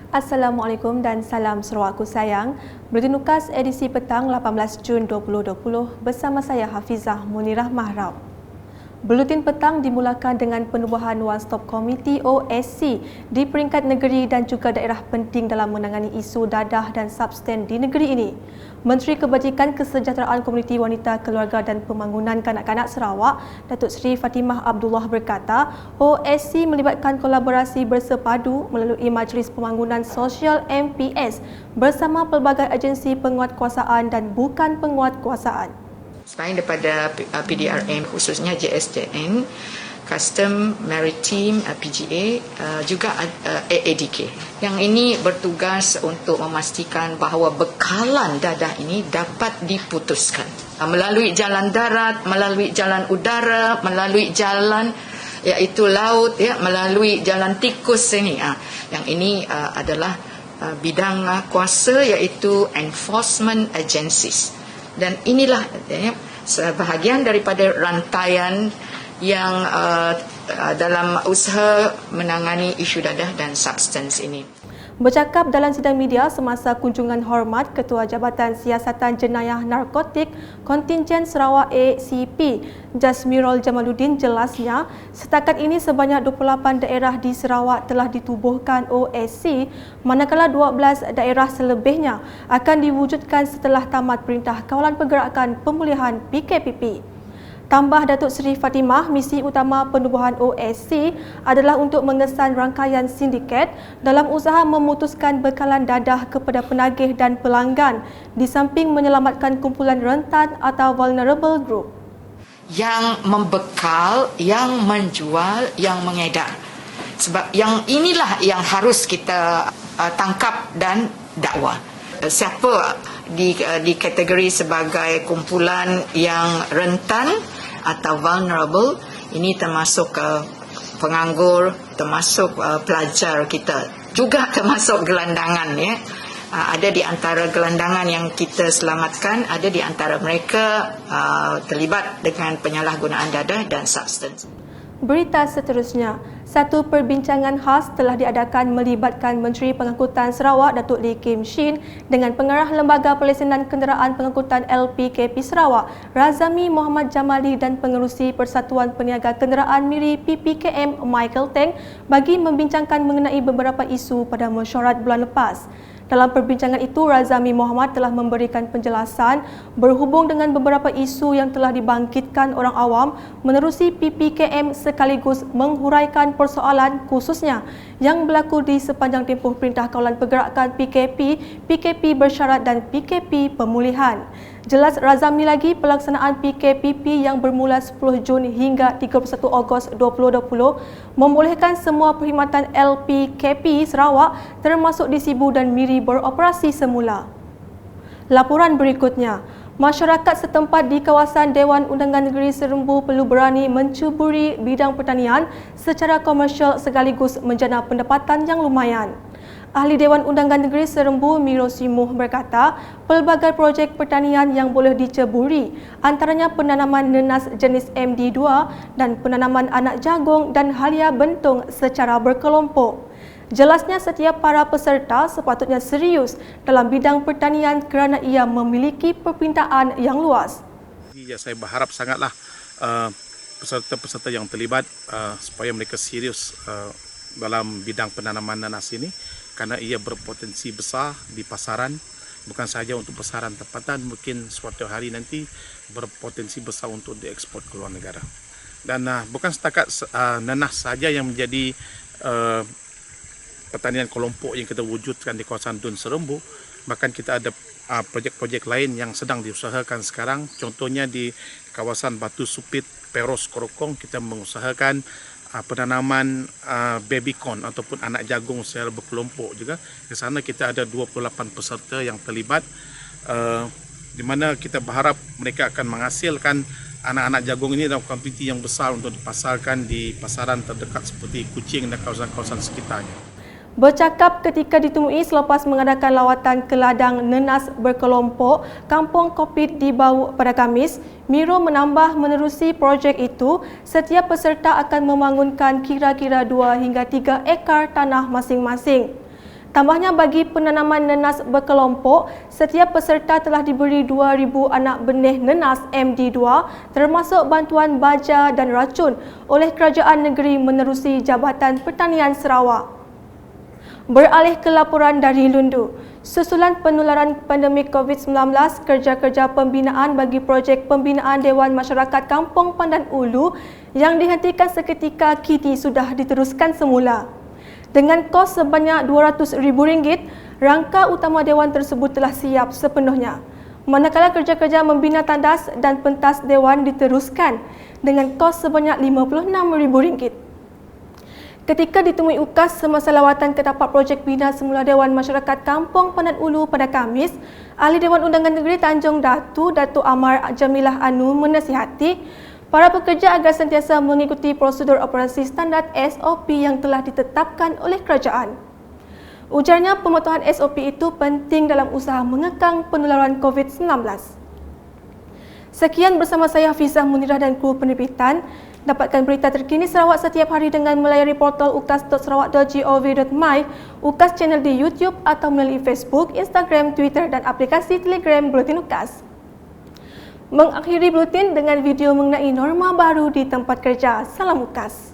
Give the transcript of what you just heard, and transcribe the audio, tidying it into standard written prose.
Assalamualaikum dan salam Sarawakku sayang. Buletin Ukas edisi petang 18 Jun 2020 bersama saya Hafizah Munirah Mahram. Buletin petang dimulakan dengan penubuhan One Stop Committee OSC di peringkat negeri dan juga daerah penting dalam menangani isu dadah dan substan di negeri ini. Menteri Kebajikan Kesejahteraan Komuniti Wanita, Keluarga dan Pembangunan Kanak-kanak Sarawak, Datuk Seri Fatimah Abdullah berkata, OSC melibatkan kolaborasi bersepadu melalui Majlis Pembangunan Sosial MPS bersama pelbagai agensi penguatkuasaan dan bukan penguatkuasaan. Selain daripada PDRM khususnya JSJN, Custom, Maritime, PGA, juga AADK. Yang ini bertugas untuk memastikan bahawa bekalan dadah ini dapat diputuskan melalui jalan darat, melalui jalan udara, melalui jalan iaitu laut, melalui jalan tikus ini. Yang ini adalah bidang kuasa iaitu enforcement agencies. Dan inilah sebahagian daripada rantaian yang dalam usaha menangani isu dadah dan substans ini. Bercakap dalam sidang media semasa kunjungan hormat Ketua Jabatan Siasatan Jenayah Narkotik Kontingen Sarawak ACP, Jasmirul Jamaluddin jelasnya, setakat ini sebanyak 28 daerah di Sarawak telah ditubuhkan OSC, manakala 12 daerah selebihnya akan diwujudkan setelah tamat Perintah Kawalan Pergerakan Pemulihan PKPP. Tambah Datuk Seri Fatimah, misi utama penubuhan OSC adalah untuk mengesan rangkaian sindiket dalam usaha memutuskan bekalan dadah kepada penagih dan pelanggan di samping menyelamatkan kumpulan rentan atau vulnerable group. Yang membekal, yang menjual, yang mengedar. Sebab yang inilah yang harus kita tangkap dan dakwa. Siapa dikategori sebagai kumpulan yang rentan atau vulnerable, ini termasuk penganggur, termasuk pelajar kita, juga termasuk gelandangan. Ada di antara gelandangan yang kita selamatkan, ada di antara mereka terlibat dengan penyalahgunaan dadah dan substans. Berita seterusnya, satu perbincangan khas telah diadakan melibatkan Menteri Pengangkutan Sarawak Datuk Lee Kim Shin dengan pengarah Lembaga Pelesenan Kenderaan Pengangkutan LPKP Sarawak Razami Muhammad Jamali dan pengerusi Persatuan Peniaga Kenderaan Miri PPKM Michael Teng bagi membincangkan mengenai beberapa isu pada mesyuarat bulan lepas. Dalam perbincangan itu, Razami Muhammad telah memberikan penjelasan berhubung dengan beberapa isu yang telah dibangkitkan orang awam menerusi PPKM sekaligus menghuraikan persoalan khususnya yang berlaku di sepanjang tempoh Perintah Kawalan Pergerakan PKP bersyarat dan PKP pemulihan. Jelas Razami lagi, pelaksanaan PKPP yang bermula 10 Jun hingga 31 Ogos 2020 membolehkan semua perkhidmatan LPKP Sarawak termasuk di Sibu dan Miri beroperasi semula. Laporan berikutnya, masyarakat setempat di kawasan Dewan Undangan Negeri Serembu perlu berani mencuburi bidang pertanian secara komersial sekaligus menjana pendapatan yang lumayan. Ahli Dewan Undangan Negeri Serembu Miro Simuh berkata, pelbagai projek pertanian yang boleh diceburi antaranya penanaman nenas jenis MD2 dan penanaman anak jagung dan halia bentung secara berkelompok. Jelasnya setiap para peserta sepatutnya serius dalam bidang pertanian kerana ia memiliki perpintaan yang luas. Saya berharap sangatlah peserta-peserta yang terlibat supaya mereka serius dalam bidang penanaman nanas ini, kerana ia berpotensi besar di pasaran, bukan sahaja untuk pasaran tempatan, mungkin suatu hari nanti berpotensi besar untuk diekspor ke luar negara. Dan bukan setakat nanas saja yang menjadi pertanian kelompok yang kita wujudkan di kawasan Dun Serembu, bahkan kita ada projek-projek lain yang sedang diusahakan sekarang. Contohnya di kawasan Batu Supit, Peros, Korokong, kita mengusahakan penanaman baby corn ataupun anak jagung secara berkelompok juga. Di sana kita ada 28 peserta yang terlibat, di mana kita berharap mereka akan menghasilkan anak-anak jagung ini dalam kuantiti yang besar untuk dipasarkan di pasaran terdekat seperti Kuching dan kawasan-kawasan sekitarnya. Bercakap ketika ditemui selepas mengadakan lawatan ke ladang nenas berkelompok Kampung Kopit di Bau pada Khamis, Miro menambah menerusi projek itu, setiap peserta akan membangunkan kira-kira 2 hingga 3 ekar tanah masing-masing. Tambahnya, bagi penanaman nenas berkelompok, setiap peserta telah diberi 2,000 anak benih nenas MD2 termasuk bantuan baja dan racun oleh Kerajaan Negeri menerusi Jabatan Pertanian Sarawak. Beralih ke laporan dari Lundu. Susulan penularan pandemik COVID-19, kerja-kerja pembinaan bagi projek pembinaan Dewan Masyarakat Kampung Pandan Ulu yang dihentikan seketika kini sudah diteruskan semula. Dengan kos sebanyak RM200,000, rangka utama Dewan tersebut telah siap sepenuhnya. Manakala kerja-kerja membina tandas dan pentas Dewan diteruskan dengan kos sebanyak RM56,000. Ketika ditemui UKAS semasa lawatan ke tapak projek bina semula Dewan Masyarakat Kampung Pandan Ulu pada Khamis, Ahli Dewan Undangan Negeri Tanjung Datuk Amar Jamilah Anu menasihati para pekerja agar sentiasa mengikuti prosedur operasi standard SOP yang telah ditetapkan oleh kerajaan. Ujarnya, pematuhan SOP itu penting dalam usaha mengekang penularan COVID-19. Sekian bersama saya Hafizah Munirah dan kru penerbitan. Dapatkan berita terkini Sarawak setiap hari dengan melayari portal ukas.sarawak.gov.my, UKAS channel di YouTube atau melalui Facebook, Instagram, Twitter dan aplikasi Telegram Buletin UKAS. Mengakhiri buletin dengan video mengenai norma baru di tempat kerja. Salam UKAS.